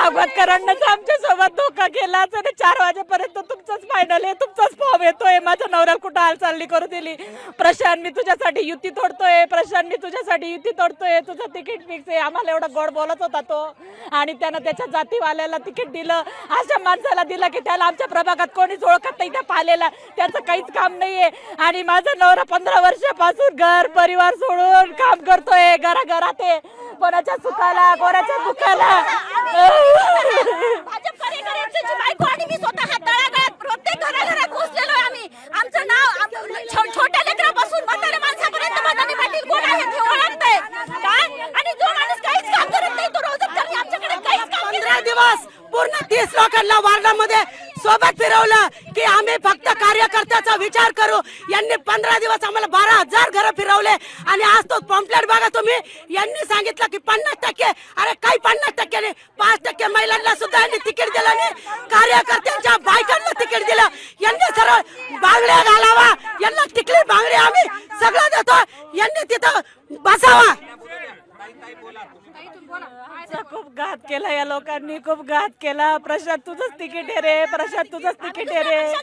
भागवतकरांनाच आमच्या सोबत धोका केला. 4 वाजेपर्यंत तुमचंच फायनल आहे, तुमचाच फॉर्म येतोय. माझ्या नवऱ्याला कुठं हालचाल करू दिली. प्रशांत मी तुझ्यासाठी युती तोडतोय, प्रशांत मी तुझ्यासाठी युती तोडतोय, तुझं तिकीट फिक्स आहे. आम्हाला एवढा गोड बोलत होता तो, आणि त्यानं त्याच्या जातीवाल्याला तिकीट दिलं. अशा माणसाला दिलं की त्याला आमच्या प्रभागात कोणीच ओळखत नाही. त्या पालेला त्याचं काहीच काम नाहीये. आणि माझा नवरा 15 वर्षापासून घर परिवार सोडून काम करतोय. घराघरात आहे, कोणाच्या सुखाला कोणाच्या दुखाला. भाजप कार्यकर्त्यांची बायको आणि मी स्वतः तळागाळात प्रत्येक घराघरात घुसलेलो आहे आम्ही. आमचं नाव छोट्या लेकरापासून म्हाताऱ्या माणसापर्यंत मदानी पाटील कोण आहे हे ओळखतंय काय. आणि जो माणूस काहीच काम करत नाही तो रोजच करते. आमच्याकडे काहीच काम 15 दिवस पूर्ण 30 लोकांना वार्डामध्ये सोबत फिरवलं की आम्ही फक्त कार्यकर्त्याचा विचार करू. यांनी 15 दिवस आम्हाला 12,000 घरं फिरवले. आणि आज तो पॉम्पलेट बघा तुम्ही. यांनी सांगितलं की 50%, अरे काही 50% नाही, 5% महिलांना सुद्धा यांनी तिकीट दिलं नाही. कार्यकर्त्यांच्या बायकांना तिकीट दिलं. यांनी सरळ बांगड्या घालावा, यांना टिकली बांगडी आम्ही सगळं देतो. यांनी तिथं बसावा. खूप घात केला या लोकांनी, खूप घात केला. प्रशांत तुझंच तिकीट आहे रे, प्रशांत तुझंच तिकीट आहे रे.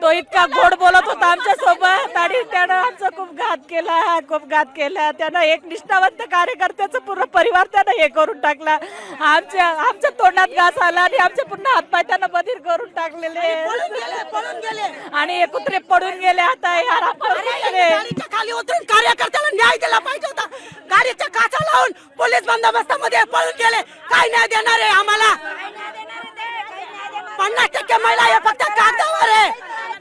तो इतका गोड बोलत होता आमच्या सोबत, आणि त्यानं आमचा खूप घात केला, खूप घात केला. त्यानं एक निष्ठावंत कार्यकर्त्याचा पूर्ण परिवार त्यानं हे करून टाकला. आमच्या तोंडात घास आला आणि आमचे पुन्हा हातपाय त्यानं बधीर करून टाकलेले. आणि हे कुत्रे पडून गेले. आता यार गाडीच्या खाली उतरून कार्यकर्त्याला न्याय दिला पाहिजे होता. गाडीच्या काचा लावून पोलीस बंदोबस्तामध्ये पळून गेले. काय न्याय देणार आहे आम्हाला? 50% महिला हे फक्त कागदावर आहे.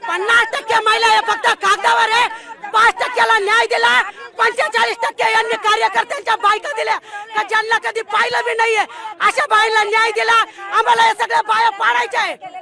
50% महिला हे फक्त कागदावर आहे. 5%ला न्याय दिला. 45% यांनी कार्यकर्त्यांच्या बायका दिल्या का ज्यांना कधी पाहिलं बी नाहीये. अशा बाईला न्याय दिला. आम्हाला हे सगळ्या बाया पाडायच्या आहे.